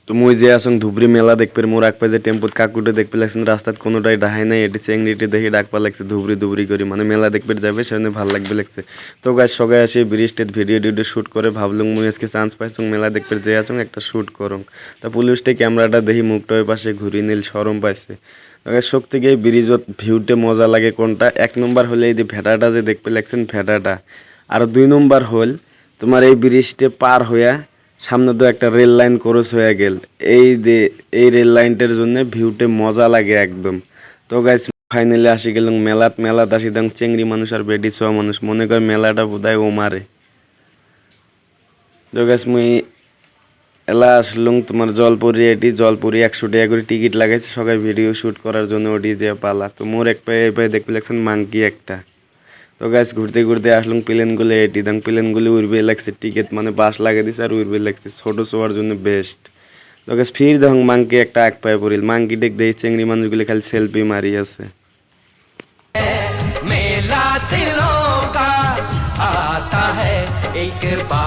তো মুই যে আসং ধুবড়ি মেলা দেখবে মোর এক পাশে টেম্পুত কাকুটে দেখতে লাগছেন রাস্তাত কোনোটাই ডাহাই নাই এটি চেংড়িটি দেখে ডাকপা লাগছে ধুবড়ি ধুবড়ি করি মানে মেলা দেখবে যাবে সেখানে ভালো লাগবে লাগছে তো গাছ সবাই আসে ব্রিজটের ভিডিও টিডিও শ্যুট করে ভাবলুম মুই আজকে চান্স পাইছং মেলা দেখবে যে আসং একটা শ্যুট করং তা পুলিশটে ক্যামেরাটা দেখি মুখটা ওই পাশে ঘুরি নিল সরম পাইছে তো গাছ শক্তি গিয়ে ব্রিজত ভিউতে মজা লাগে কোনটা এক নম্বর হলে এই যে ভেটাটা যে দেখতে লাগছেন ভেটাটা আর 2 নম্বর হল তোমার এই ব্রিজটে পার হইয়া সামনে তো একটা রেল লাইন ক্রস হয়ে গেল এই যে এই রেল লাইনটার জন্য ভিউতে মজা লাগে একদম তো গাইস ফাইনালি আসি গেলাম মেলাত আসি দাম চেংড়ি মানুষ আর বেডি ছোয়া মানুষ মনে করে মেলাটা বোধহয় ও মারে তো গাইস মুই এলা আসলুম তোমার জলপুরি 100 টাকা করে টিকিট লাগাইছে সবাই ভিডিও শুট করার জন্য ওডি যে পালা তো মোর এক পায়ে পায়ে দেখতে লাগছেন মাংকি একটা তো গাছ ঘুরতে ঘুরতে আসলাম প্লেনগুলো এটি দাম প্লেনগুলো উড়বে লাগছে টিকিট মানে বাস লাগিয়ে দিছে আর উড়বে লাগছে ছোট শোয়ার জন্য বেস্ট তো গাছ ফির দেখুন মাংকি একটা এক পায়ে পড়িল মাংকি দেখ দেখি চেংড়ি মানুষগুলি খালি সেলফি মারি আছে मेला दिलों का आता है एक बार